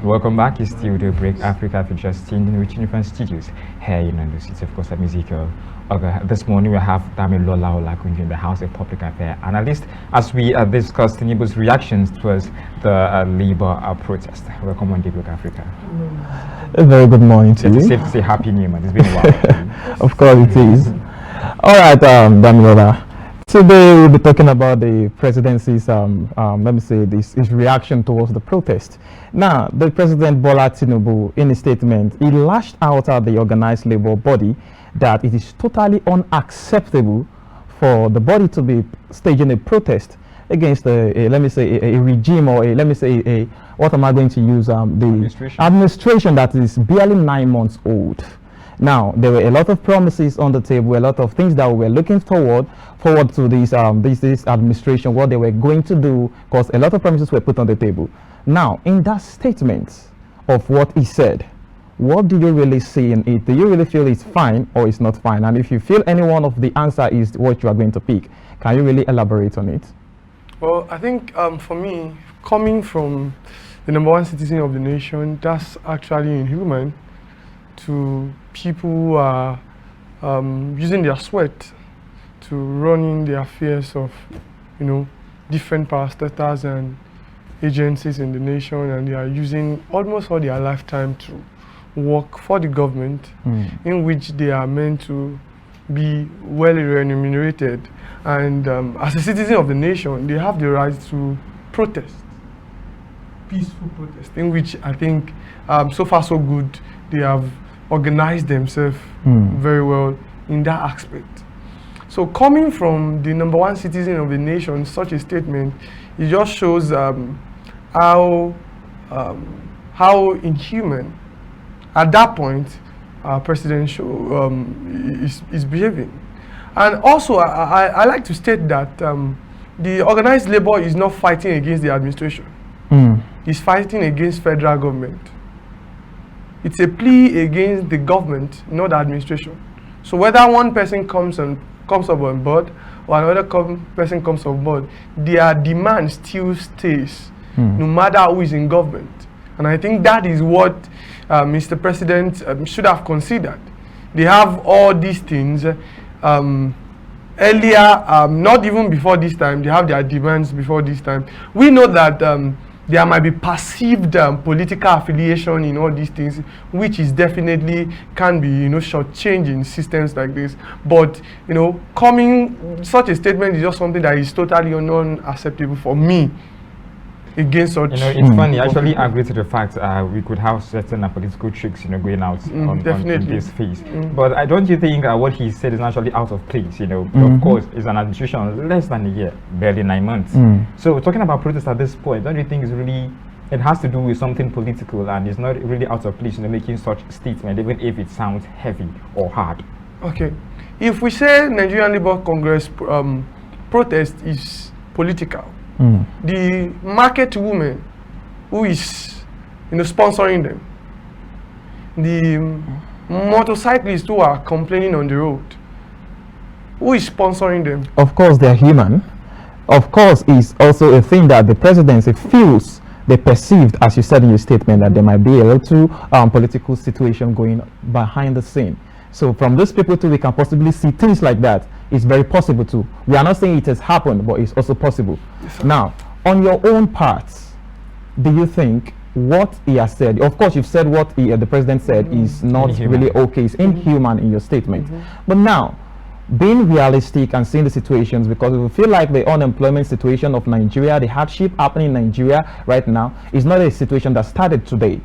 Welcome back. It's still Daybreak Africa Features team in Richard Different Studios here in NLC. Of course, I'm Ezekiel. Ogar. This morning we have Damilola Olagunju in the House of Public Affairs Analyst as we discussed Tinubu's reactions towards the Labour protest. Welcome on Daybreak Africa. A very good morning to you. It's safe to say Happy New Year. It's been a while. Of course it is. All right, Damilola. Today we'll be talking about the presidency's, let me say this, his reaction towards the protest. Now, the President Bola Tinubu, in a statement, he lashed out at the organized labor body that it is totally unacceptable for the body to be staging a protest against let me say, a regime or let me say, what am I going to use, the administration that is barely 9 months old. Now, there were a lot of promises on the table, a lot of things that we were looking forward to this administration, what they were going to do, because a lot of promises were put on the table. Now, in that statement of what he said, what do you really see in it? Do you really feel it's fine or it's not fine? And if you feel any one of the answer is what you are going to pick, can you really elaborate on it? Well, I think for me, coming from the #1 citizen of the nation, that's actually inhuman to people who are using their sweat to running the affairs of, different parastatals and agencies in the nation, and they are using almost all their lifetime to work for the government, in which they are meant to be well remunerated. And as a citizen of the nation, they have the right to protest, peaceful protest, in which I think so far so good, they have organized themselves very well in that aspect. So coming from the #1 citizen of the nation, such a statement, it just shows how inhuman at that point our president is behaving. And also I like to state that the organized labor is not fighting against the administration. It's fighting against federal government. It's a plea against the government, not the administration. So whether one person comes up on board or another person comes on board, their demand still stays, no matter who is in government. And I think that is what Mr. President should have considered. They have all these things earlier, not even before this time. They have their demands before this time. We know that there might be perceived political affiliation in all these things, which is definitely can be, shortchanging systems like this. But, such a statement is just something that is totally unacceptable for me. Against such, it's funny. I actually agree to the fact we could have certain political tricks, going out on this phase. But don't you think what he said is actually out of place? Of course, it's an administration less than a year, barely 9 months. So talking about protest at this point, don't you think it has to do with something political, and it's not really out of place, making such statement, even if it sounds heavy or hard? Okay, if we say Nigerian Labour Congress protest is political. The market woman who is sponsoring them, the motorcyclists who are complaining on the road, who is sponsoring them? Of course they're human. Of course it's also a thing that the presidency feels, they perceived, as you said in your statement, that there might be a little political situation going behind the scene. So from those people too, we can possibly see things like that. It's very possible too. We are not saying it has happened, but it's also possible. Yes, now, on your own part, do you think what he has said, of course you've said what the president said is not really okay, it's inhuman in your statement. But now, being realistic and seeing the situations, because we feel like the unemployment situation of Nigeria, the hardship happening in Nigeria right now, is not a situation that started today.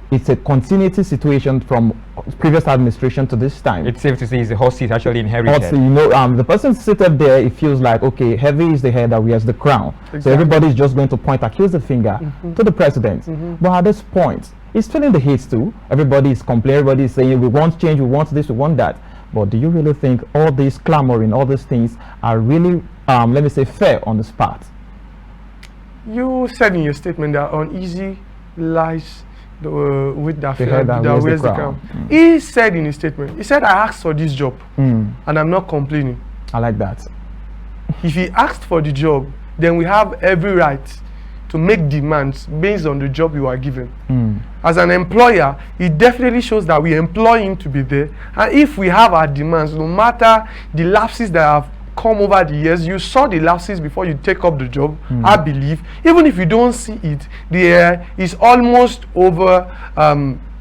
It's a continuity situation from previous administration to this time. It's safe to say it's a horse seat actually inherited. Also, the person seated there, it feels like, okay, heavy is the head that wears the crown. Exactly. So everybody is just going to accuse the finger to the president. But at this point, he's feeling the hate too. Everybody is complaining, everybody is saying, we want change, we want this, we want that. But do you really think all this clamoring, all these things are really, let me say, fair on this part? You said in your statement that uneasy lies with that wears the crown. He said in his statement, he said, I asked for this job and I'm not complaining. I like that. If he asked for the job, then we have every right to make demands based on the job you are given. As an employer, it definitely shows that we employ him to be there. And if we have our demands, no matter the lapses that have come over the years, you saw the lapses before you take up the job, I believe. Even if you don't see it, there is almost over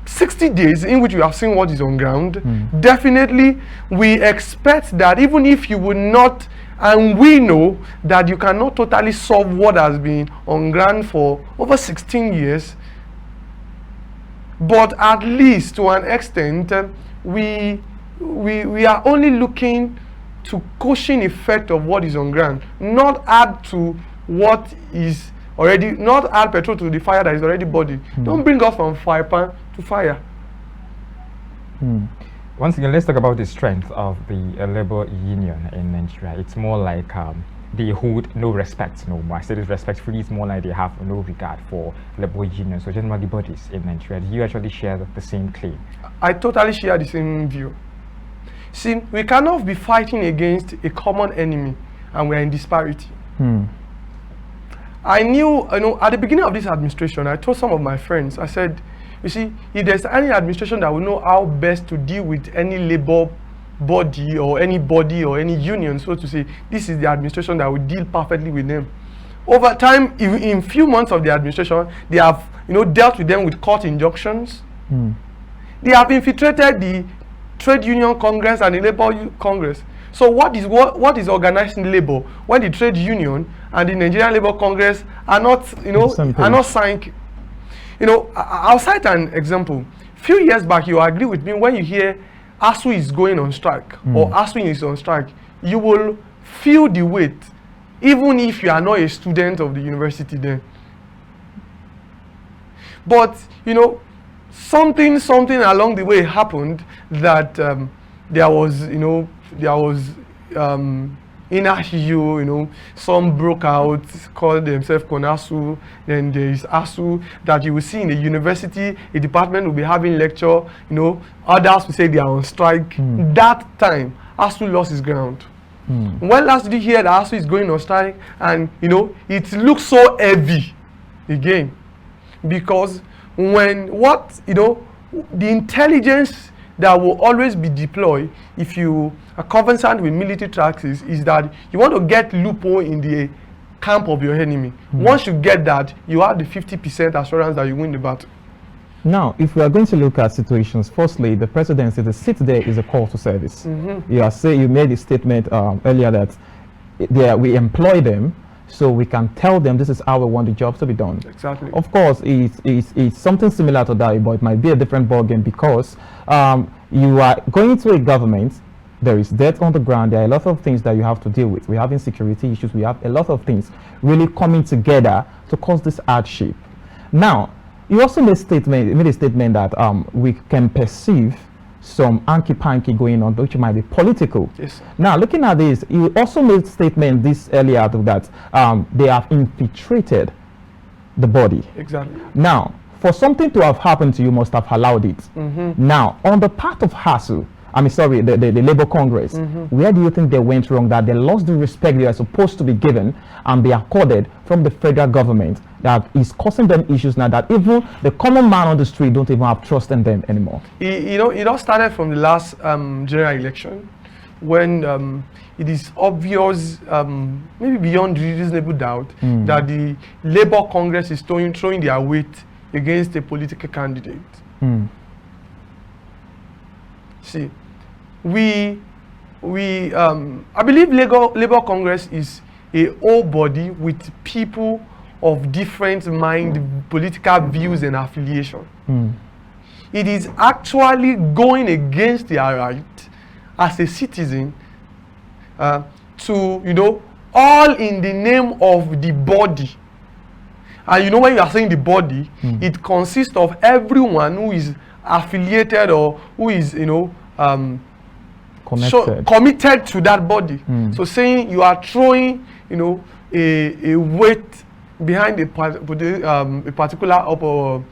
60 days in which you have seen what is on ground. Definitely, we expect that even if you will not, and we know that you cannot totally solve what has been on ground for over 16 years, but at least to an extent, we are only looking to cushion effect of what is on ground, not add to what is already, not add petrol to the fire that is already burning. Don't bring us from fire pan to fire. Once again, let's talk about the strength of the labor union in Nigeria. It's more like they hold no respect no more. I say this respectfully, it's more like they have no regard for labor unions, so generally bodies in Nigeria. Do you actually share the same claim? I totally share the same view. See, we cannot be fighting against a common enemy and we are in disparity. I knew, at the beginning of this administration, I told some of my friends, I said, you see, if there's any administration that will know how best to deal with any labor body or any union, so to say, this is the administration that will deal perfectly with them. Over time, in few months of the administration, they have, dealt with them with court injunctions. They have infiltrated the Trade Union Congress and the Labor Congress. So what is organizing labor when the Trade Union and the Nigerian Labor Congress are not, are not signed? I'll cite an example. Few years back, you agree with me, when you hear ASU is going on strike or ASU is on strike, you will feel the weight, even if you are not a student of the university then. But, something along the way happened that there was inner issue, some broke out, called themselves Konasu, then there is ASU that you will see in the university, a department will be having lecture, others will say they are on strike. That time, ASU lost its ground. When last did you hear that ASU is going on strike? And, it looks so heavy again, because when the intelligence that will always be deployed if you are conversant with military tactics is that you want to get loophole in the camp of your enemy. Once you get that, you have the 50% assurance that you win the battle. Now, if we are going to look at situations, firstly, the presidency, the seat there is a call to service. You made a statement earlier that we employ them, so we can tell them this is how we want the job to be done. Exactly. Of course, it's something similar to that, but it might be a different ballgame because you are going to a government, there is debt on the ground, there are a lot of things that you have to deal with. We have insecurity issues, we have a lot of things really coming together to cause this hardship. Now, you also made a statement that we can perceive some hanky-panky going on, which might be political. Yes. Now, looking at this, you also made a statement this earlier that they have infiltrated the body. Exactly. Now, for something to have happened to you, must have allowed it. Now, on the part of ASU, the Labour Congress, where do you think they went wrong, that they lost the respect they are supposed to be given and be accorded from the federal government that is causing them issues now that even the common man on the street don't even have trust in them anymore? It all started from the last general election when it is obvious, maybe beyond reasonable doubt, that the Labour Congress is throwing their weight against a political candidate. See, I believe Labour Congress is a whole body with people of different political views and affiliation. It is actually going against their right as a citizen to, all in the name of the body. And when you are saying the body, it consists of everyone who is affiliated or who is, committed to that body. So saying you are throwing, a weight behind a particular,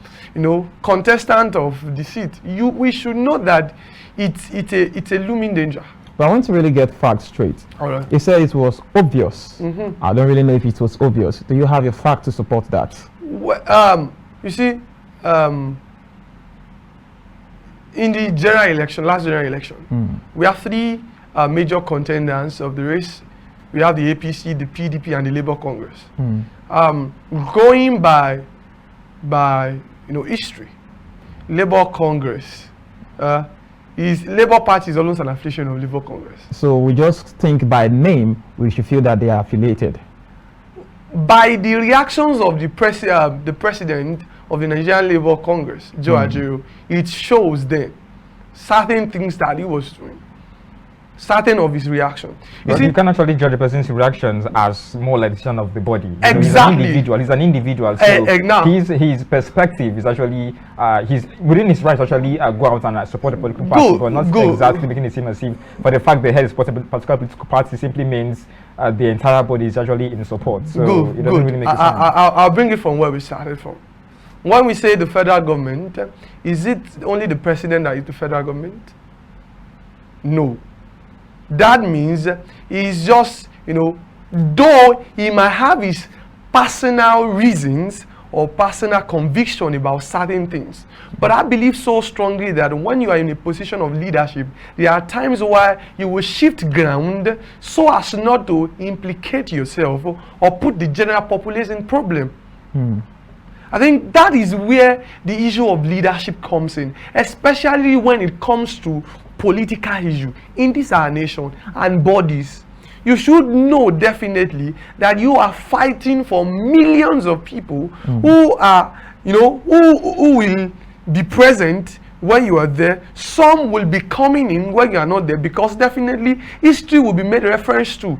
contestant of the seat, we should know that it's a looming danger. But I want to really get facts straight. All right. He said it was obvious. I don't really know if it was obvious. Do you have your fact to support that? Well, you see, in the general election, last general election, we have three major contenders of the race. We have the APC, the PDP, and the Labour Congress. Going by history, Labour Congress Labour Party is almost an affiliation of Labour Congress. So we just think by name we should feel that they are affiliated. By the reactions of the president of the Nigerian Labour Congress, Joe Ajero, it shows then certain things that he was doing. Certain of his reaction. You can actually judge a person's reactions as more like the son of the body. Exactly. He's an individual. So his perspective is actually, he's within his right to actually go out and support a political party, but not exactly making it seem as if, but the fact that he has a particular political party simply means the entire body is actually in support. So it doesn't really make sense. I'll bring it from where we started from. When we say the federal government, is it only the president that is the federal government? No. That means he's just, though he might have his personal reasons or personal conviction about certain things, but I believe so strongly that when you are in a position of leadership, there are times where you will shift ground so as not to implicate yourself or put the general populace in problem. I think that is where the issue of leadership comes in, especially when it comes to political issue in this our nation and bodies. You should know definitely that you are fighting for millions of people who are, who will be present when you are there. Some will be coming in when you are not there, because definitely history will be made reference to.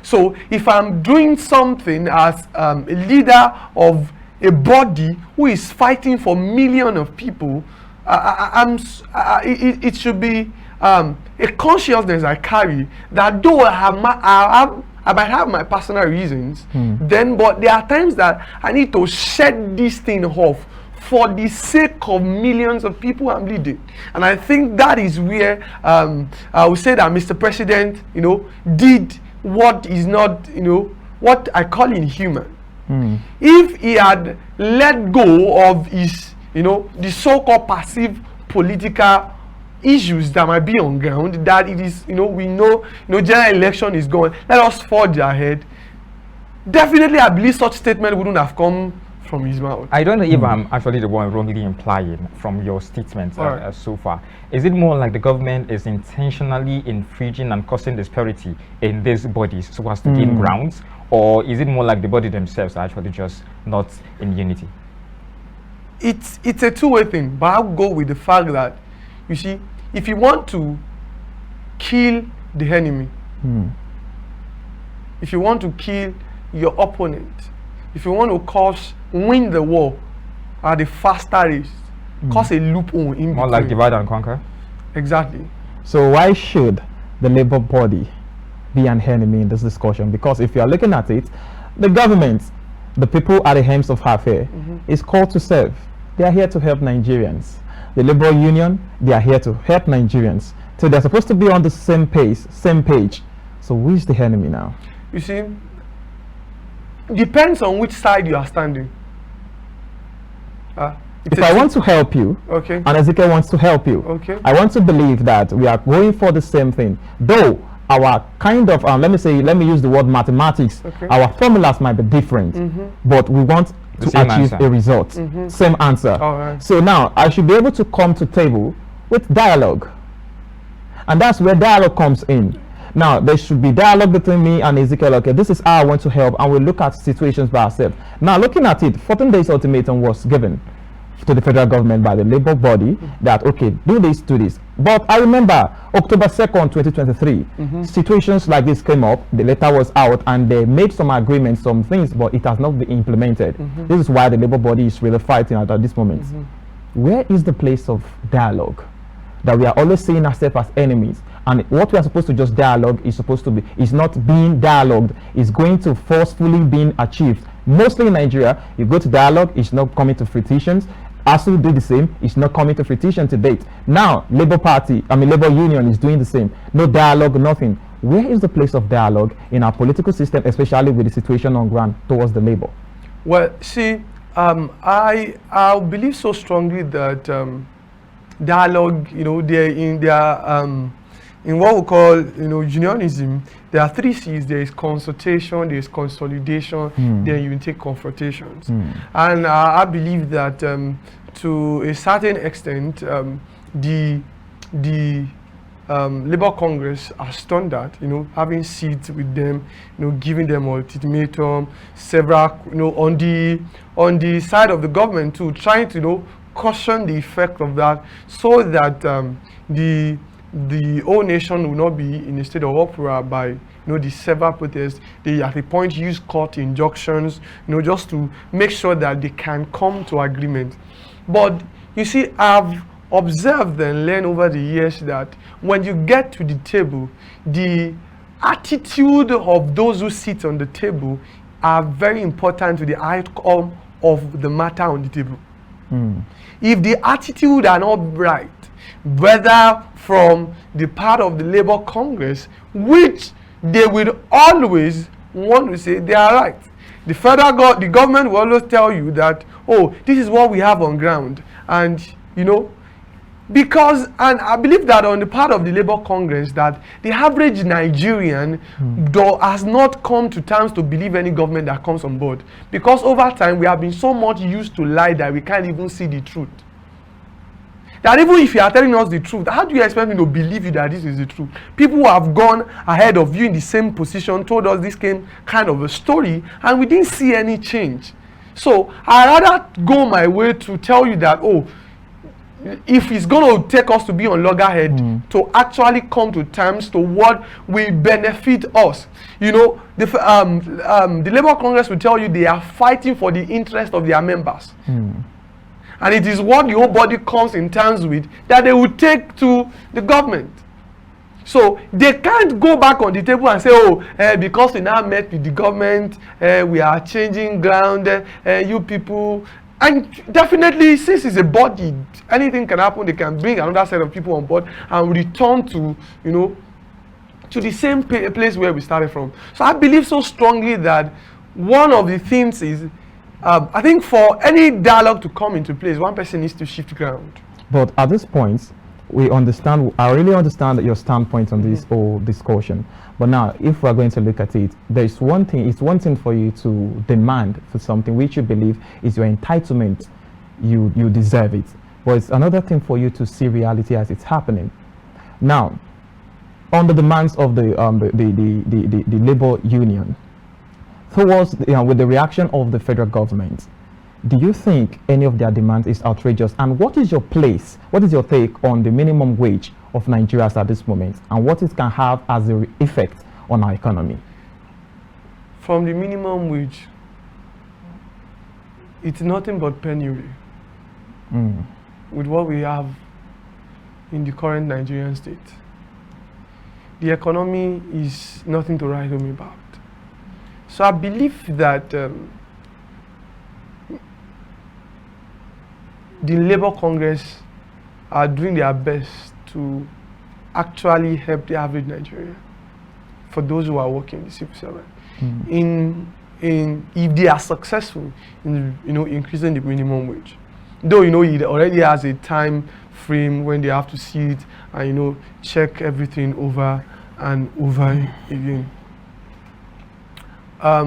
So if I'm doing something as a leader of a body who is fighting for millions of people, it should be a consciousness I carry that though I might have my personal reasons, but there are times that I need to shed this thing off for the sake of millions of people I'm leading. And I think that is where I would say that Mr. President, did what is not, what I call inhuman. If he had let go of his, the so-called passive political issues that might be on ground, that it is, we know, general election is gone, let us forge ahead. Definitely, I believe such statement wouldn't have come from his mouth. I don't know if I'm actually the one wrongly implying from your statements so far. Is it more like the government is intentionally infringing and causing disparity in these bodies so as to gain grounds, or is it more like the body themselves are actually just not in unity? It's a two-way thing, but I'll go with the fact that, you see, if you want to kill the enemy, if you want to kill your opponent, if you want to win the war at a faster race, cause a loophole in more between. Like divide and conquer? Exactly. So why should the Labour body be an enemy in this discussion? Because if you are looking at it, the government, the people at the helms of affair, is called to serve. They are here to help Nigerians. The Labour Union, they are here to help Nigerians. So they're supposed to be on the same page. So who is the enemy now? You see, depends on which side you are standing. If I want to help you, and Ezekiel wants to help you, I want to believe that we are going for the same thing. Though our kind of, let me use the word mathematics, our formulas might be different, but we want to achieve a result. Same answer. So now I should be able to come to table with dialogue. And that's where dialogue comes in. Now, there should be dialogue between me and Ezekiel. Okay, this is how I want to help, and we'll look at situations by ourselves. Now, looking at it, 14 days ultimatum was given to the federal government by the Labour body that, okay, do this, do this. But I remember October 2nd, 2023, situations like this came up, the letter was out, and they made some agreements, some things, but it has not been implemented. This is why the Labour body is really fighting at this moment. Where is the place of dialogue? That we are always seeing ourselves as enemies, and what we are supposed to just dialogue is not being dialogued, is going to forcefully being achieved. Mostly in Nigeria, you go to dialogue, it's not coming to fruitions. ASU did the same. It's not coming to fruition to date. Now, Labour Union is doing the same. No dialogue, nothing. Where is the place of dialogue in our political system, especially with the situation on ground towards the Labour? Well, see, I believe so strongly that dialogue, in what we call, unionism, there are 3 C's. There is consultation, there is consolidation, then you take confrontations. And I believe that to a certain extent, the Labour Congress has done that, having seats with them, giving them ultimatum, several, on the side of the government too, trying to, caution the effect of that, so that the whole nation will not be in a state of uproar by, the several protests. They at the point use court injunctions, just to make sure that they can come to agreement. But you see, I've observed and learned over the years that when you get to the table, the attitude of those who sit on the table are very important to the outcome of the matter on the table. If the attitude are not right, whether from the part of the Labour Congress, which they will always want to say they are right. The the government will always tell you that, oh, this is what we have on ground. And, because, and I believe that on the part of the Labour Congress, that the average Nigerian has not come to terms to believe any government that comes on board. Because over time, we have been so much used to lie that we can't even see the truth. That even if you are telling us the truth, how do you expect me to believe you that this is the truth? People who have gone ahead of you in the same position told us this kind of a story, and we didn't see any change. So I'd rather go my way to tell you that, oh, if it's going to take us to be on loggerhead, to actually come to terms to what will benefit us. The Labour Congress will tell you they are fighting for the interest of their members. And it is what the whole body comes in terms with that they will take to the government. So they can't go back on the table and say, oh, because we now met with the government, we are changing ground, you people. And definitely, since it's a body, anything can happen. They can bring another set of people on board and return to, to the same place where we started from. So I believe so strongly that one of the things is, I think for any dialogue to come into place, one person needs to shift ground. But at this point, I really understand your standpoint on this whole discussion. But now, if we're going to look at it, it's one thing for you to demand for something which you believe is your entitlement, you deserve it. But it's another thing for you to see reality as it's happening. Now, on the demands of the labor union, towards with the reaction of the federal government, do you think any of their demands is outrageous? And what is your take on the minimum wage of Nigerians at this moment, and what it can have as an effect on our economy? From the minimum wage, it's nothing but penury with what we have in the current Nigerian state. The economy is nothing to write home about. So I believe that the Labour Congress are doing their best to actually help the average Nigerian, for those who are working in the civil servant. If they are successful in increasing the minimum wage, though it already has a time frame when they have to see it and check everything over and over again. So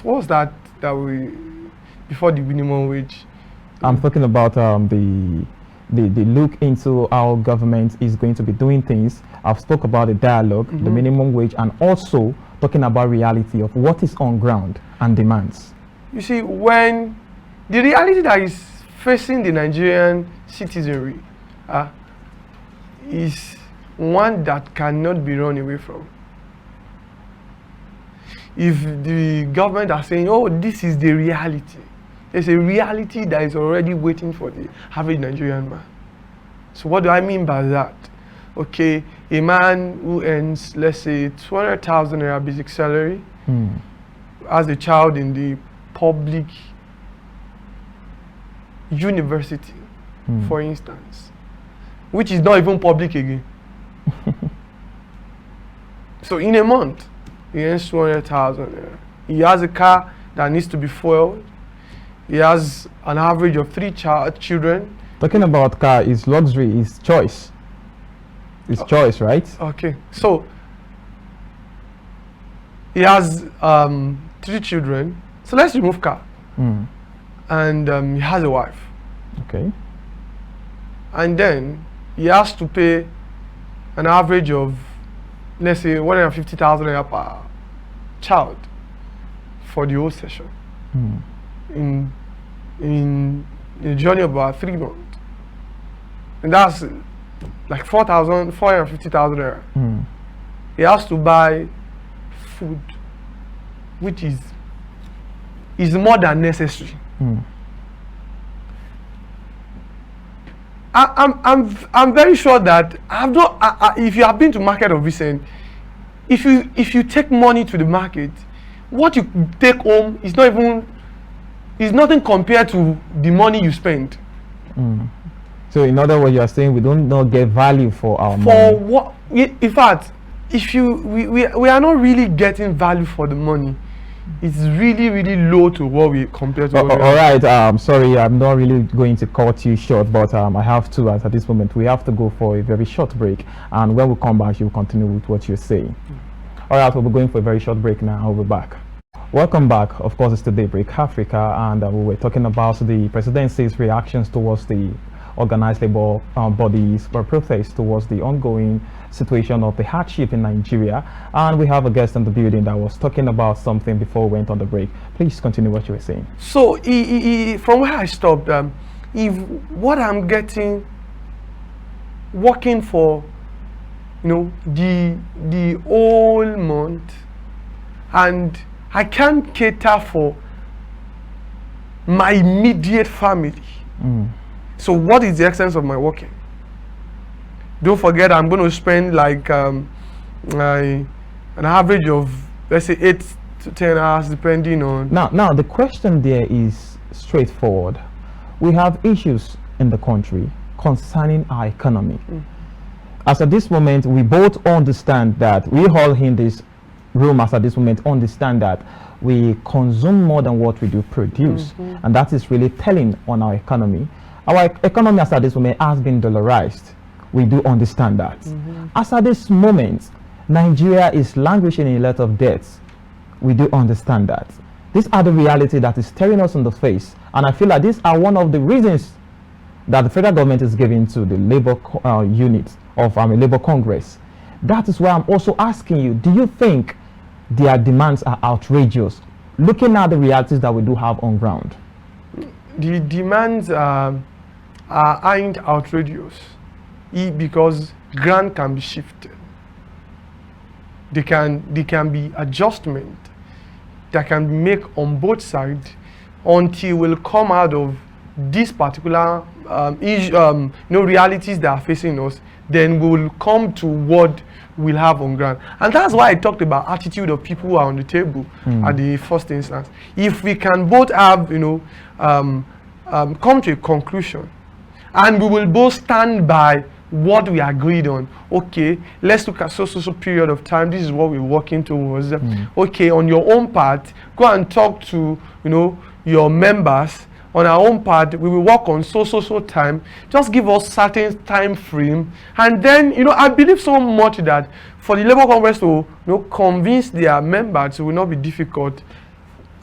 what was that we before the minimum wage? I'm talking about the look into how government is going to be doing things. I've spoke about the dialogue, the minimum wage, and also talking about reality of what is on ground and demands. You see, when the reality that is facing the Nigerian citizenry is one that cannot be run away from. If the government are saying, oh, this is the reality, there's a reality that is already waiting for the average Nigerian man. So what do I mean by that? Okay, a man who earns, let's say, 200,000 naira basic salary, as a child in the public university, for instance, which is not even public again. So in a month, he earns 200,000. He has a car that needs to be fueled. He has an average of 3 children. Talking about car is luxury, is choice. It's choice, right? Okay, so he has 3 children. So let's remove car. And he has a wife. Okay. And then he has to pay an average of, let's say, 150,000 per child for the whole session. In a journey of about 3 months. And that's like 450,000 naira. He has to buy food, which is more than necessary. I'm very sure that if you have been to market of recent, if you take money to the market, what you take home is nothing compared to the money you spend. So in other words, you are saying we don't not get value for our money. For what? In fact, we are not really getting value for the money. It's really, really low to what we compare to. All right. Sorry, I'm not really going to cut you short, but I have to. At this moment, we have to go for a very short break, and when we come back, you'll continue with what you're saying. All right, we'll be going for a very short break now. I'll be back. Welcome back. Of course, it's the Daybreak Africa, and we were talking about the presidency's reactions towards the organized labor bodies for protest towards the ongoing situation of the hardship in Nigeria. And we have a guest in the building that was talking about something before we went on the break. Please continue what you were saying. So from where I stopped, if what I'm getting working for, the whole month, and I can't cater for my immediate family. So what is the essence of my working? Don't forget, I'm going to spend like an average of, let's say, 8 to 10 hours, depending on. Now the question there is straightforward. We have issues in the country concerning our economy. As at this moment, we both understand that we all in this room, as at this moment, understand that we consume more than what we do produce, and that is really telling on our economy. Our economy as at this moment has been dollarized. We do understand that. As at this moment, Nigeria is languishing in a lot of debts. We do understand that. These are the reality that is staring us in the face, and I feel like these are one of the reasons that the federal government is giving to the labor unit of Labor Congress. That is why I'm also asking you, do you think their demands are outrageous, looking at the realities that we do have on ground? The demands aren't outrageous because grant can be shifted. They can be adjustment that can be made on both sides until we'll come out of this particular realities that are facing us. Then we will come to what we'll have on ground. And that's why I talked about attitude of people who are on the table at the first instance. If we can both have, come to a conclusion, and we will both stand by what we agreed on. Okay, let's look at so period of time. This is what we're working towards. Okay, on your own part, go and talk to your members. On our own part, we will work on so time. Just give us certain time frame, and then I believe so much that for the Labour Congress to convince their members, it will not be difficult.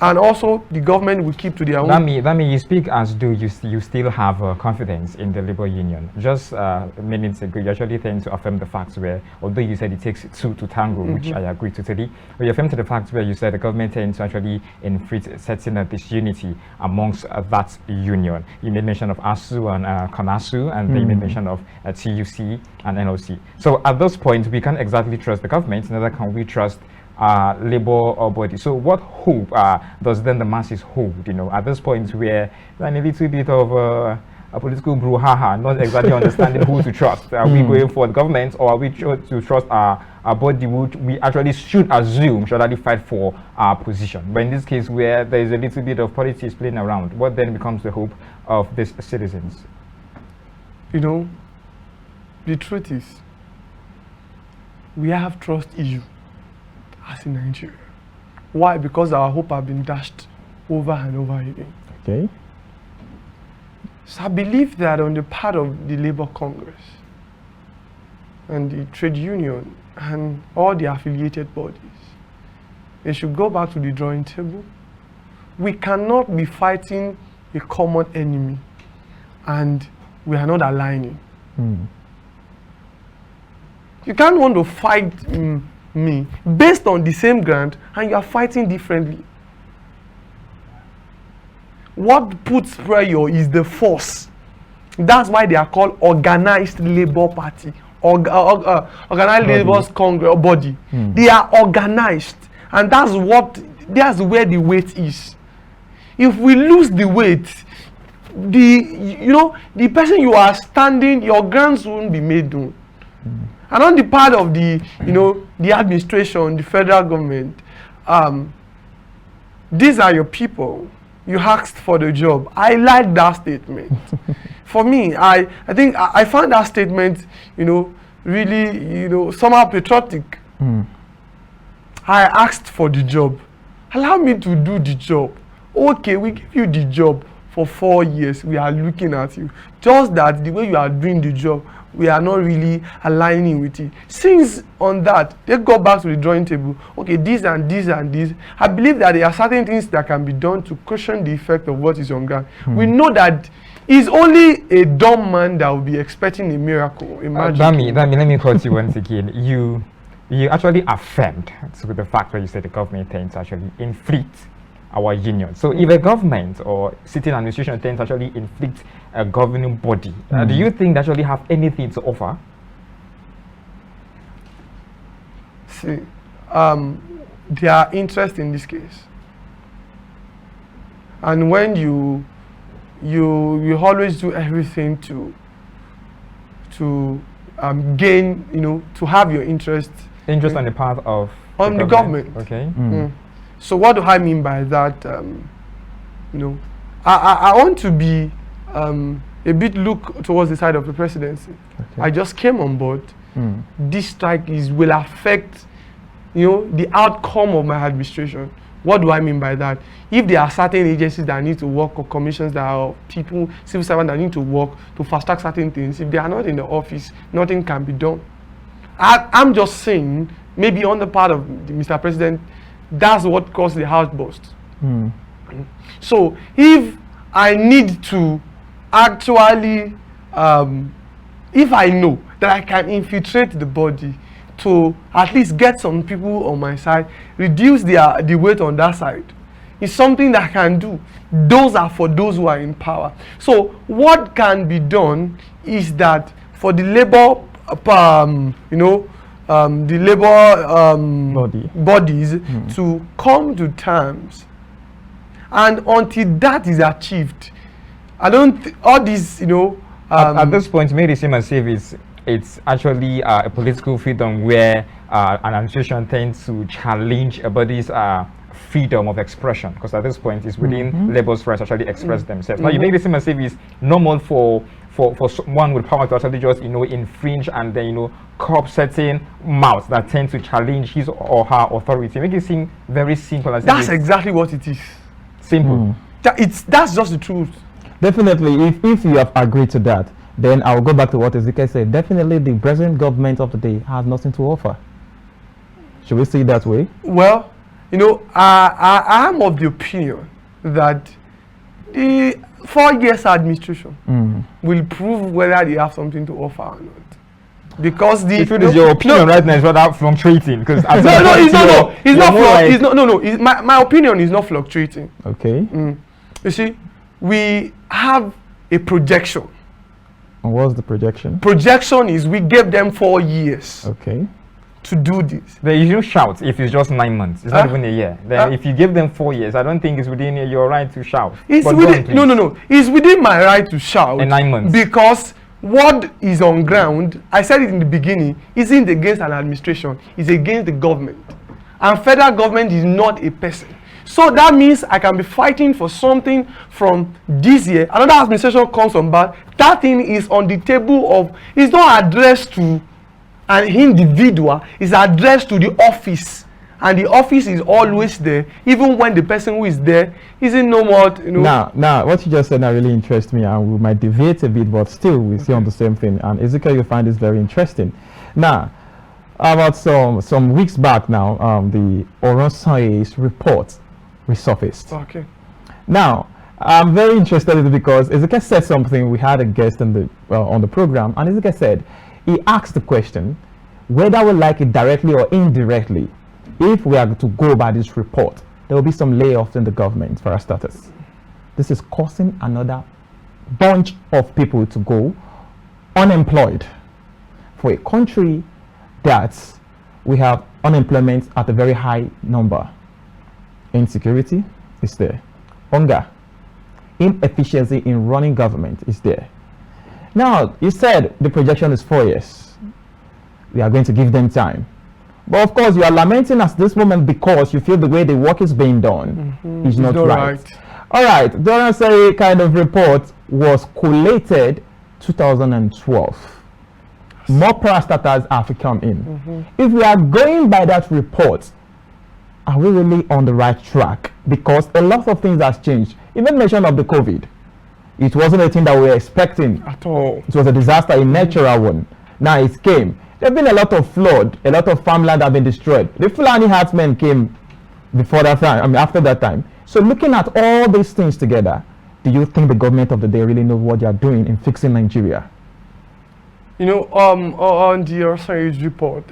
And also, the government will keep to their own. That means you speak as though you still have confidence in the labor union. Just minutes ago, you actually tend to affirm the facts where, although you said it takes 2 to tango, which I agree totally, but you affirmed to the facts where you said the government tends to actually infringe setting up this unity amongst that union. You made mention of ASU and CONASU, and then you made mention of TUC and NLC. So at those points, we can't exactly trust the government, neither can we trust labor body. So what hope does then the masses hold, at this point where we're in a little bit of a political brouhaha, not exactly understanding who to trust. Are we going for the government, or are we to trust our body, which we actually should assume should actually fight for our position? But in this case, where there is a little bit of politics playing around, what then becomes the hope of these citizens? You know, the truth is, we have trust issue as in Nigeria. Why? Because our hope have been dashed over and over again. Okay. So I believe that on the part of the Labour Congress and the trade union and all the affiliated bodies, they should go back to the drawing table. We cannot be fighting a common enemy and we are not aligning. You can't want to fight me based on the same ground and you are fighting differently. What puts pressure is the force. That's why they are called organized labor party, organized labor's congress body. They are organized, and that's where the weight is. If we lose the weight, the person you are standing, your grounds won't be made known. And on the part of the administration, the federal government, these are your people. You asked for the job. I like that statement. For me, I think I found that statement, really, somehow patriotic. I asked for the job. Allow me to do the job. Okay, we give you the job for 4 years. We are looking at you. Just that the way you are doing the job, we are not really aligning with it. Since on that, they go back to the drawing table. Okay, this and this and this. I believe that there are certain things that can be done to cushion the effect of what is on ground. We know that it's only a dumb man that will be expecting a miracle. Imagine. Dami, let me cut you once again. You actually affirmed to the fact that you said the government tends to actually inflict our union. So if a government or sitting administration tends to actually inflict a governing body, do you think they actually have anything to offer? See, their interest in this case, and when you always do everything to gain, to have your interest on the part of the government. Okay. So what do I mean by that? I want to be a bit look towards the side of the presidency. Okay. I just came on board. This strike will affect, the outcome of my administration. What do I mean by that? If there are certain agencies that need to work, or commissions that are people, civil servants that need to work to fast track certain things, if they are not in the office, nothing can be done. I'm just saying, maybe on the part of Mr. President, that's what caused the outburst. So if I need to actually, if I know that I can infiltrate the body to at least get some people on my side, reduce the weight on that side, it's something that I can do. Those are for those who are in power. So what can be done is that for the labor, the labor bodies to come to terms, and until that is achieved, I don't all these at this point, maybe it seems as if it's actually a political freedom where an administration tends to challenge a body's freedom of expression, because at this point it's within labor's rights to actually express themselves. Now you make it seem as if it's normal for someone with power to actually just infringe and then curb certain mouths that tend to challenge his or her authority. Make it seem very simple. That's exactly what it is. Simple. That's just the truth. Definitely, if you have agreed to that, then I'll go back to what Ezekiel said. Definitely, the present government of the day has nothing to offer. Should we see it that way? Well, I am of the opinion that the 4 years administration will prove whether they have something to offer or not. Because the truth is, your opinion right now is rather fluctuating. Because my opinion is not fluctuating. Okay. You see, we have a projection. And what's the projection? Projection is we gave them 4 years. Okay. to do this. But you don't shout if it's just 9 months. It's not even a year. Then if you give them 4 years, I don't think it's within your right to shout. It's within, no. It's within my right to shout. In 9 months. Because what is on ground, I said it in the beginning, isn't against an administration, it's against the government. And federal government is not a person. So that means I can be fighting for something from this year. Another administration comes on back. That thing is on the table of, it's not addressed to an individual, it's addressed to the office. And the office is always there, even when the person who is there isn't no more, you know. Now, what you just said now really interests me, and we might deviate a bit, but still we see on the same thing. And Ezekiel, you find this very interesting. Now, about some weeks back now, the Oronsaye's report resurfaced. Okay. Now, I'm very interested in it because Ezekiel said something. We had a guest on the program, and Ezekiel said, he asked the question whether we like it directly or indirectly. If we are to go by this report, there will be some layoffs in the government for our starters. This is causing another bunch of people to go unemployed. For a country that we have unemployment at a very high number, insecurity is there, hunger, inefficiency in running government is there. Now, you said the projection is 4 years. We are going to give them time. But of course, you are lamenting at this moment because you feel the way the work is being done is not right. All right, the Oronsaye kind of report was collated 2012. More parastatals have come in. If we are going by that report, are we really on the right track? Because a lot of things has changed. Even mention of the COVID. It wasn't a thing that we were expecting at all. It was a disaster, a natural one. Now it came. There's been a lot of flood, a lot of farmland have been destroyed. The Fulani herdsmen came before that time, after that time. So looking at all these things together, do you think the government of the day really knows what they are doing in fixing Nigeria? You know, on the Oronsaye's report,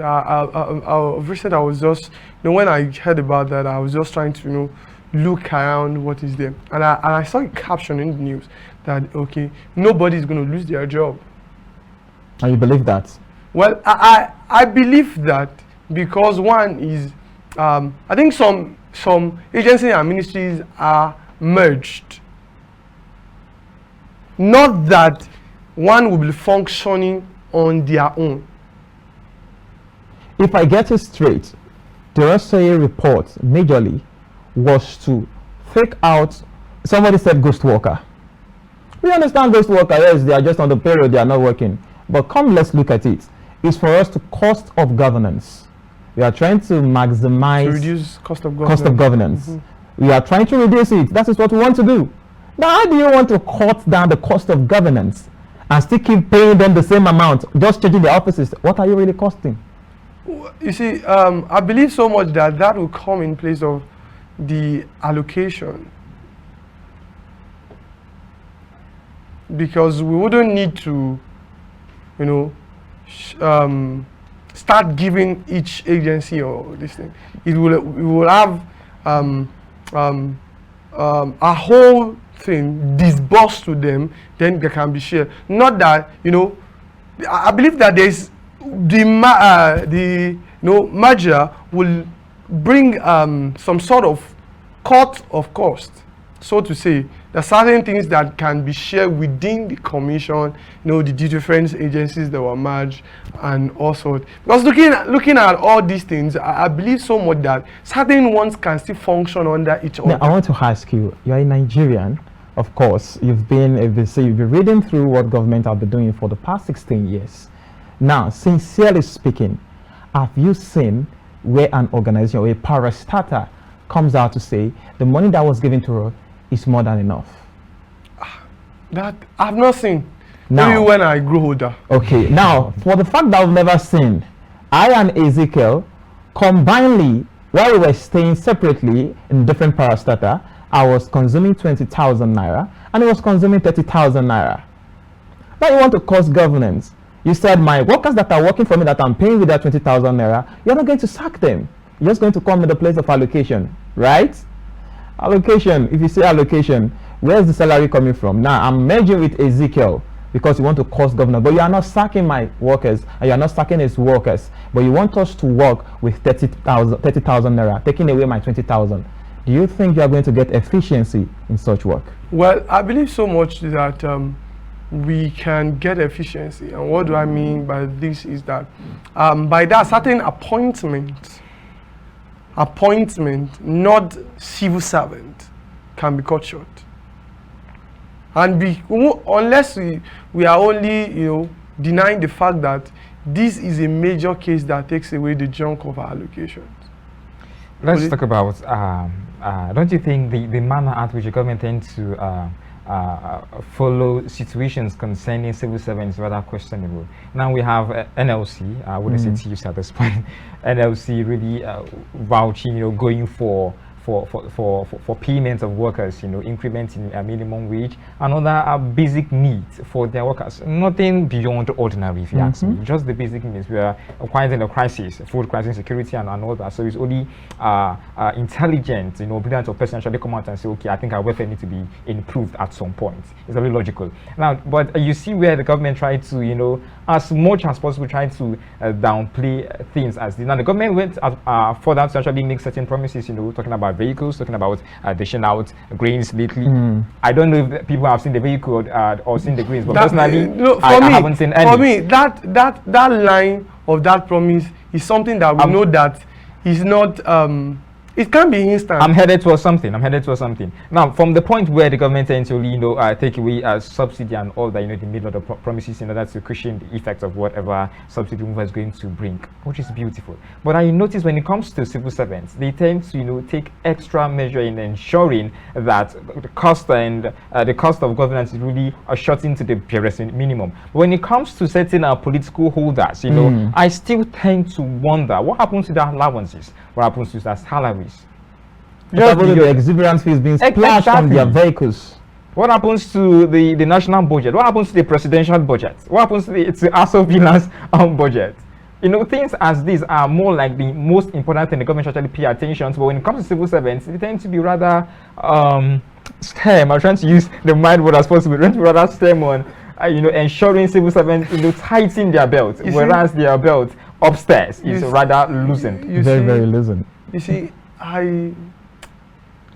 recently I was just, you know, when I heard about that, I was just trying to, you know, look around what is there. And I saw a caption in the news that, okay, nobody's going to lose their job. And you believe that? Well, I believe that because one is, I think some agencies and ministries are merged. Not that one will be functioning on their own. If I get it straight, the Oronsaye report majorly was to fake out, somebody said ghost worker. We understand ghost worker, yes, they are just on the payroll, they are not working. But come, let's look at it. It's for us to cost of governance. We are trying to maximize to reduce cost of governance. We are trying to reduce it. That is what we want to do. Now, how do you want to cut down the cost of governance and still keep paying them the same amount, just changing the offices? What are you really costing? You see, I believe so much that that will come in place of the allocation. Because we wouldn't need to, you know, start giving each agency or this thing. We will have a whole thing disbursed to them, then they can be shared. Not that, you know, I believe that there's the merger will bring some sort of cut of cost, so to say. There are certain things that can be shared within the commission, you know, the different agencies that were merged and also. Because looking at all these things, I believe so much that certain ones can still function under each other. Now, I want to ask you, you're a Nigerian, of course. You've been reading through what government have been doing for the past 16 years. Now, sincerely speaking, have you seen where an organization or a parastatal comes out to say the money that was given to her is more than enough? That I've not seen. Now, maybe when I grow older. Okay, now for the fact that I've never seen, I and Ezekiel combinedly, while we were staying separately in different parastatal, I was consuming 20,000 naira and he was consuming 30,000 naira. Now you want to cost governance. You said my workers that are working for me that I'm paying with that 20,000 naira, you're not going to sack them. You're just going to come in the place of allocation, right? Allocation, if you say allocation, where's the salary coming from? Now I'm merging with Ezekiel. because you want to cost governor, but you are not sacking my workers and you are not sacking his workers, but you want us to work with 30,000 naira, taking away my 20,000. Do you think you are going to get efficiency in such work? Well, I believe so much that we can get efficiency. And what do I mean by this is that by that certain appointment, not civil servant, can be cut short. And unless we are only denying the fact that this is a major case that takes away the junk of our allocations. Let's talk about, don't you think the manner at which the government tends to follow situations concerning civil servants is rather questionable? Now we have NLC, I wouldn't say to use at this point, NLC really vouching, going for payments of workers, increments in minimum wage and other basic needs for their workers. Nothing beyond ordinary, if you ask me. Just the basic needs. We are quite in a crisis, food crisis, security, and all that. So it's only intelligent, brilliant person actually come out and say, okay, I think our welfare needs to be improved at some point. It's very logical. Now, but you see where the government tried to, as much as possible, try to downplay things as this. Now, the government went further to actually make certain promises, talking about vehicles, talking about dishing out grains lately. I don't know if people have seen the vehicle or seen the grains, but personally, I haven't seen any. For me, that line of that promise is something that we know that is not. It can be instant. I'm headed towards something. Now, from the point where the government tends to, take away subsidy and all that, the middle of the promises in order to cushion the effects of whatever subsidy removal is going to bring, which is beautiful. But I notice when it comes to civil servants, they tend to, take extra measure in ensuring that the cost and the cost of governance is really shot into the barest minimum. But when it comes to certain political holders, I still tend to wonder what happens to their allowances, what happens to their salaries. The exuberance fees being splashed from their vehicles. What happens to the national budget? What happens to the presidential budget? What happens to the ASO finance budget? Things as these are more like the most important thing the government should actually pay attention to. But when it comes to civil servants, they tend to be rather stem. I'm trying to use the mind word as possible. They tend to be rather stem on ensuring civil servants tighten their belt, whereas their belt upstairs is rather loosened. Very loosened. You see,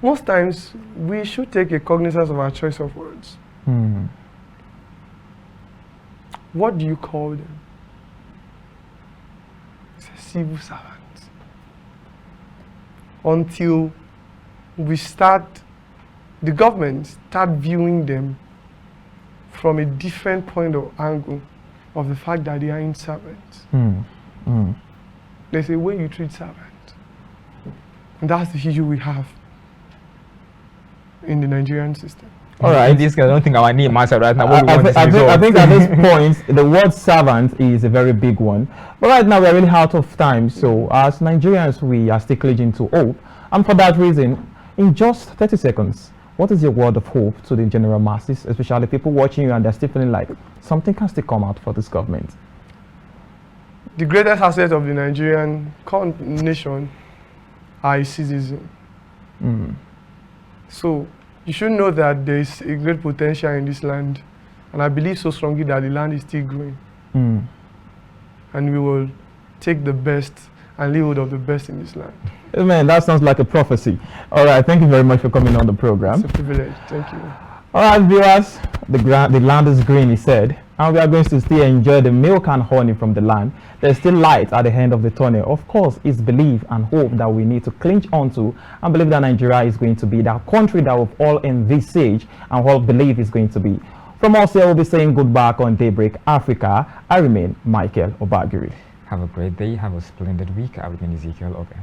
most times we should take a cognizance of our choice of words. What do you call them? It's a civil servant. Until the government start viewing them from a different point of angle of the fact that they are in servants. There's a way you treat servants. And that's the issue we have in the Nigerian system. All right. This I don't think our name matters right now. I think at this point, the word servant is a very big one. But right now, we're really out of time. So as Nigerians, we are still clinging to hope. And for that reason, in just 30 seconds, what is your word of hope to the general masses, especially people watching you and they're still feeling like something can still come out for this government? The greatest asset of the Nigerian nation are its citizens. So you should know that there is a great potential in this land, and I believe so strongly that the land is still growing. And we will take the best and live hold of the best in this land. Man, that sounds like a prophecy. All right, thank you very much for coming on the program. It's a privilege. Thank you. All right, viewers, the land is green, he said, and we are going to still enjoy the milk and honey from the land. There's still light at the end of the tunnel. Of course, it's belief and hope that we need to cling onto and believe that Nigeria is going to be that country that we've all envisaged and all believe is going to be. From us here, we'll be saying goodbye on Daybreak Africa. I remain Michael Obagiri. Have a great day. Have a splendid week. I remain Ezekiel Ogar.